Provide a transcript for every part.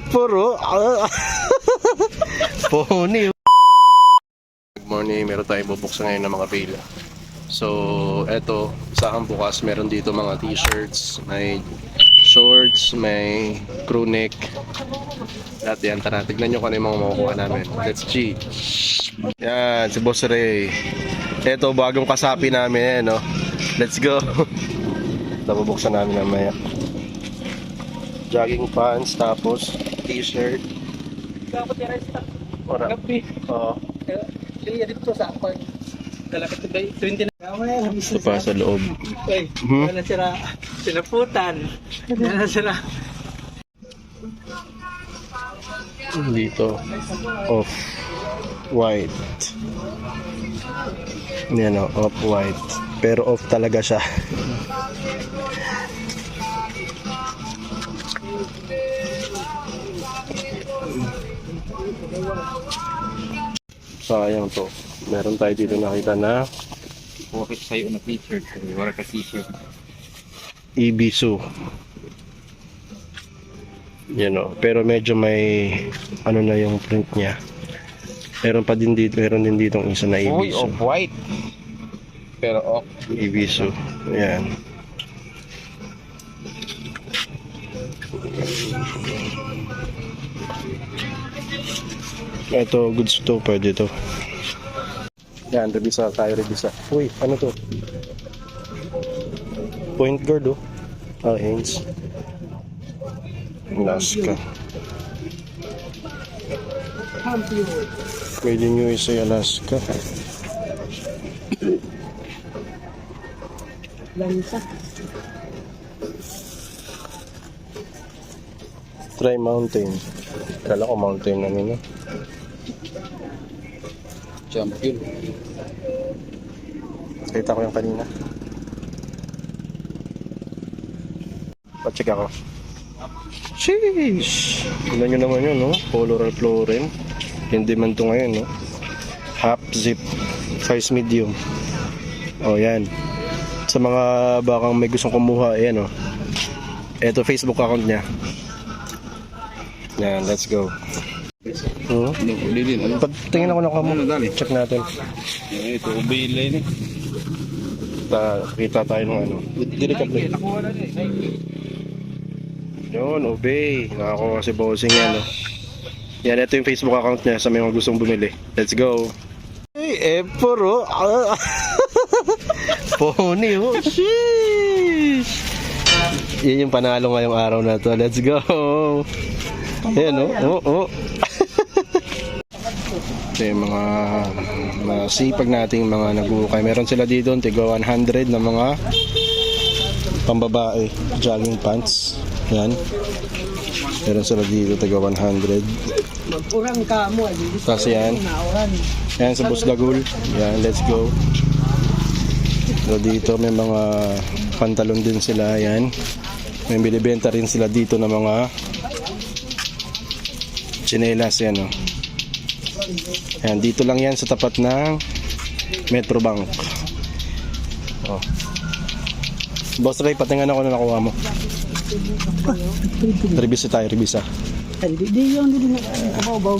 puro. Pony. Good morning, meron tayong bubuksan ngayon ng mga pila. So, eto, saan bukas, meron dito mga t-shirts, may shorts, may crew neck. Lahat yan, tara, tignan nyo kung ano yung mga makukuha namin. Let's G. Yan, si Boss Ray. Eto, bagong kasapi namin, no? Let's go. Ito, bubuksan namin namaya. Jogging pants, tapos t-shirt. Dapat yung rest Ora. gabi. Oo. Kaya dito sa ako. Kalapit to 20 na. Ito pa sa loob. Uy, wala sila. Sinaputan. Wala sila. Dito. Off. White. Yan o, off white. Pero off talaga siya. Sayang to. Meron tayo dito nakita na Bakit sa'yo na t-shirt? Wala ka t-shirt. Ibisu. Yan o. Pero medyo may ano na yung print niya. Meron din ditong isa na Uy, Ibisu. off-white. Pero off. Ibisu. Yan. Ito, goods to. Pwede to. Yan, revisa tayo, revisa. Uy, ano to? Point guard, oh. Ah, Hanes. Alaska. Made in USA, Alaska. Lansa. Try mountain. Kala ko mountain ano na. Champion. Kita ko yung kanina. Pa-check ako. Sheesh! Tignan nyo naman yun, no? Color Florin. Hindi man to ngayon, no? Half zip. Size medium. O, yan. Sa mga bakang may gustong kumuha, ayan, o. Ito, Facebook account niya. Yan, let's go. Hmm? Lilin, ano? Tingnan ako na kamo. Ano, dali? Check natin. Ito, ubay ni. Kita tayo ng ano. Delicate play. Nakuha na rin. Yun, obey. Nakakuha si Bossing yan, no? Yan, ito yung Facebook account niya sa mga gustong bumili. Let's go. Hey, puro. Pony, oh. Sheesh. Yan yung panalo ngayong araw na to. Let's go. Ayan, oh. Oh. Ito yung mga masipag nating mga nag-uukay. Meron sila dito, tiga 100 na mga pambabae. Jogging pants. Yan. Meron sila dito, tiga 100. Magurang ka mo. Tapos yan. Yan sa Busdagul. Yan, let's go. So dito may mga pantalon din sila. Yan. May binibenta rin sila dito ng mga tsinelas. Yan, oh. Yan, dito lang yan sa tapat ng Metrobank. Oh. Boss Ray, patingan ako na nakuha mo. Revisa tayo, revisa. Hindi yung hindi na kabaw.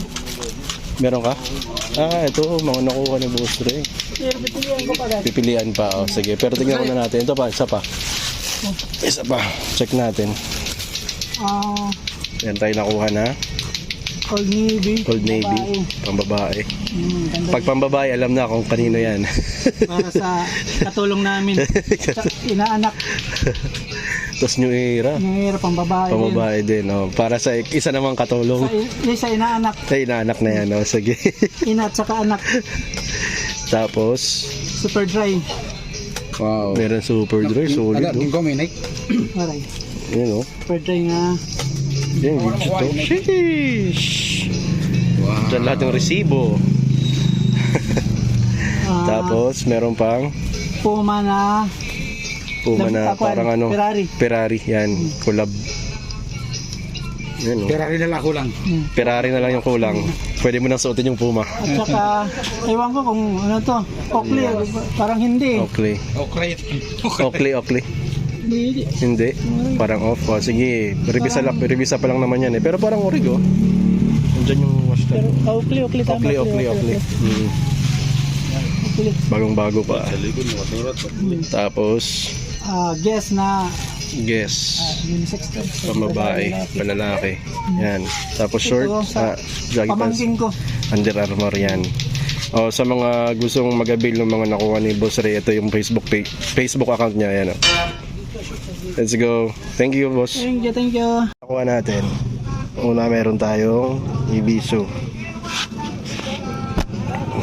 Meron ka? Ah, ito, mga nakuha ni Boss Ray. Pipilihan ko pa dati. Pipilian pa, oh, sige. Pero tingnan muna natin. Ito pa, isa pa. Isa pa. Check natin. Yan tayo nakuha na. Old Navy. Old Navy. Pambabae. Pag pambabae, alam na kung kanino yan. Para sa katulong namin. Sa inaanak. Tapos New Era. Nangyayari pang babae. Pambabae din. Oh. Para sa isa namang katulong. Sa inaanak. Ay, inaanak na yan. Oh. Sige. Ina at saka anak. Tapos, Super dry. Wow. meron super dry. Solid. Agad, Oh. kung kuminig. Aray. Yan, oh. Super dry nga. Yan, good to. Sheesh. Wow. Diyan lahat yung resibo. Tapos, meron pang Puma na. parang ano. Ferrari. Yan, collab. Yan, oh. Ferrari na lang kulang. Ferrari na lang yung kulang. Pwede mo nang suotin yung Puma. At saka, ewan ko kung ano to. Oakley, parang hindi. Oakley. Okay. Oakley. Hindi. Parang off. O, sige. Revisa pa lang naman yan eh. Pero parang orig oh. Nandyan yung wash tub. Pero Oakley tama. Oakley. Bagong-bago pa. Tapos, Guess na guess. unisex to. Pambabae, palalaki. Yan. Tapos shorts, jogging pants, Pamangkin ko. Under Armour yan. O, sa mga gustong mag-avail ng mga nakuha ni Boss Ray, ito yung Facebook account niya. Yan, oh. Let's go. Thank you, boss. Thank you. Nakuha natin. Una, meron tayong Ibisu.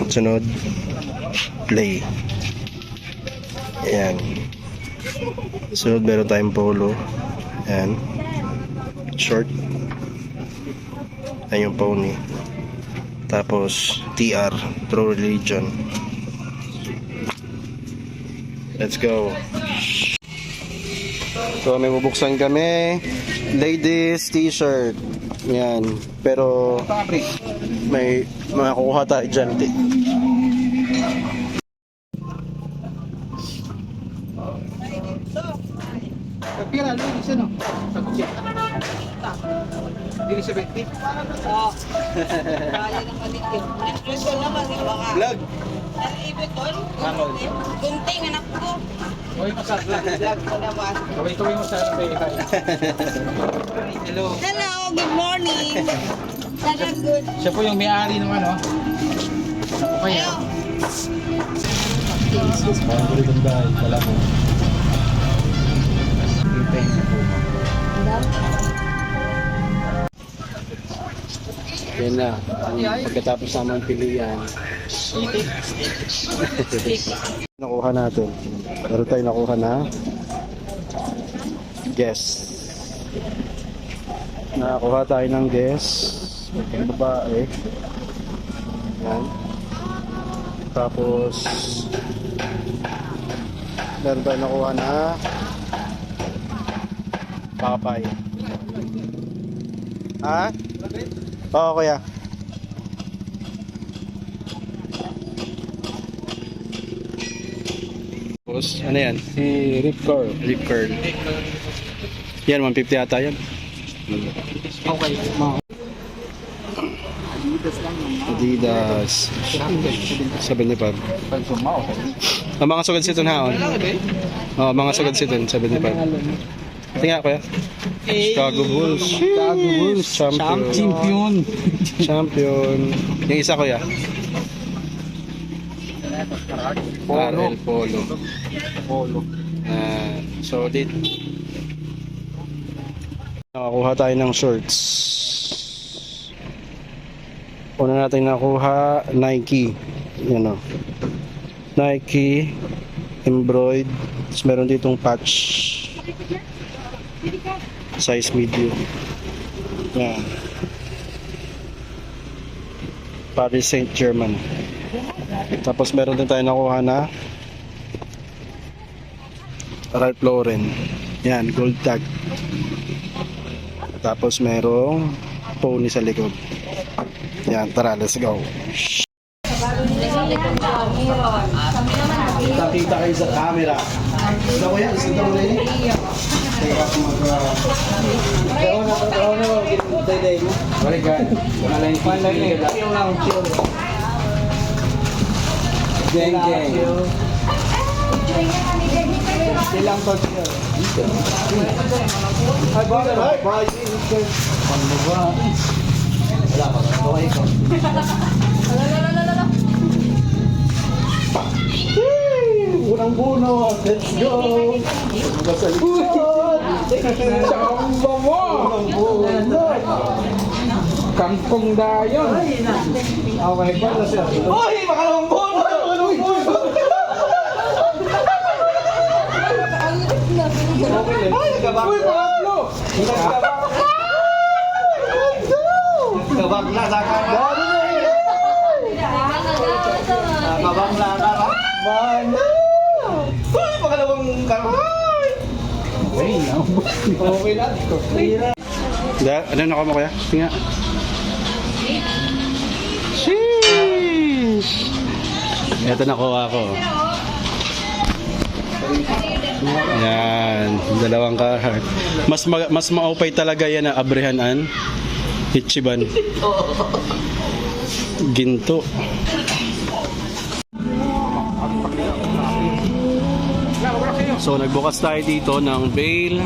Sunod, play. Ayan. Sunod, meron tayong polo. Ayan. Short. Ayan yung pony. Tapos, TR, True Religion. Let's go. So, may bubuksan kami. Ladies t-shirt. Yan. Pero, may makakuha tayo dyan. Kapira, Luis, ano? Dili sa 20. Kaya ng kaligyan. Gusto naman, di ba ka? Vlog. Nalibot doon? Gunting, anak ko. Gawin mo sa vlog. Vlog ko naman. Gawin mo sa Hello. Hello, good morning. Sana good. Siya po yung may-ari ng ano. Hello. Yan na. Pagkatapos naman pilihan. Nakuha natin. Meron tayo nakuha na guess. Nakakuha tayo ng guess. Ang babae. Yan. Tapos meron tayo nakuha na Papay. Ha? Oo, kuya. Tapos, ano yan? Si Rip Curl. Rip Curl. Yan, 150 ata yan. Okay. Adidas. 75. Ang mga sugad siton haon. Oo, mga sugad siton, 75. Tingnan kuya. Chicago Bulls. Chicago Bulls. Champion. Champion. Yung isa kuya. Polo. Polo. Polo. Solid. Nakakuha tayo ng shorts. Una natin nakuha Nike. Yan o. Nike embroidered. Tapos meron ditong patch. Size medium. Yan. Paris Saint-Germain. Tapos meron din tayo nakuha na Ralph Lauren. Yan, gold tag. Tapos merong pony sa likod. Yan, tara, let's go. Kita kayo sa camera. Ito ko yan, isang taon rin. Teka kung Silang to siya. Ay, bye. Wala pa. Okay ko. unang bunot. Let's go. Sa likod. Samba mo! Unang bunot. Kangkong dayon. Okay pa na siya. Uy, makalawang bunot. Makalawang bunot. Ay, nagkabak. Uy, pangatlo! Nagkabak na sa kanan. Nagkabak na sa kanan. Uy, makalawang kanan. Okay na. Ano na mo kaya? Tingnan. Sheesh! Ito nakuha ko. Yan, dalawang Carhartt. Mas maupay talaga yan na Abrehanan. Ichiban. Ginto. So nagbukas tayo dito ng bail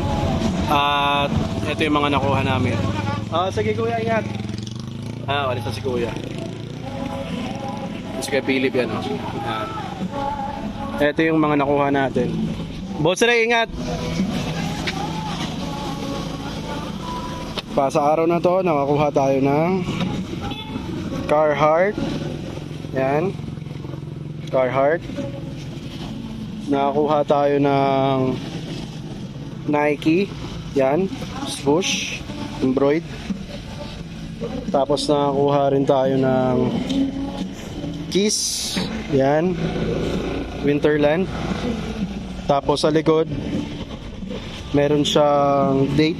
at ito yung mga nakuha namin. Sige kuya, ingat. Walis na si kuya. Si Kuya Philip yan, oh. Ito yung mga nakuha natin. Boss Ray, ingat! Sa araw na to, nakakuha tayo ng Carhartt. Yan. Carhartt. Nakakuha tayo ng Nike. Yan. Swoosh. Embroid. Tapos nakakuha rin tayo ng Kiss. Yan. Winterland. Tapos sa likod, meron siyang date.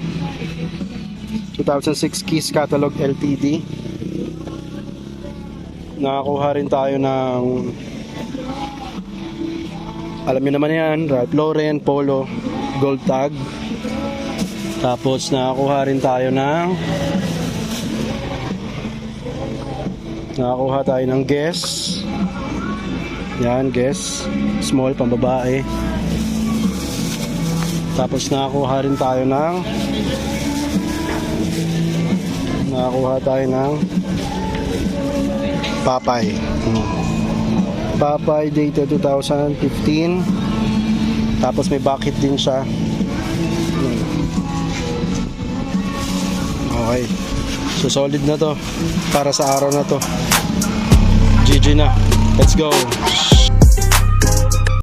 2006 Kiss Catalog LTD. Nakakuha rin tayo ng, alam niyo naman yan, Ralph Lauren, Polo, Gold Tag. Tapos nakakuha rin tayo ng Guess. Yan, Guess. Small, pambabae. Tapos nakakuha rin tayo ng Papay. Papay dated 2015. Tapos may bucket din siya. Okay. So solid na to para sa araw na to. GG na. Let's go.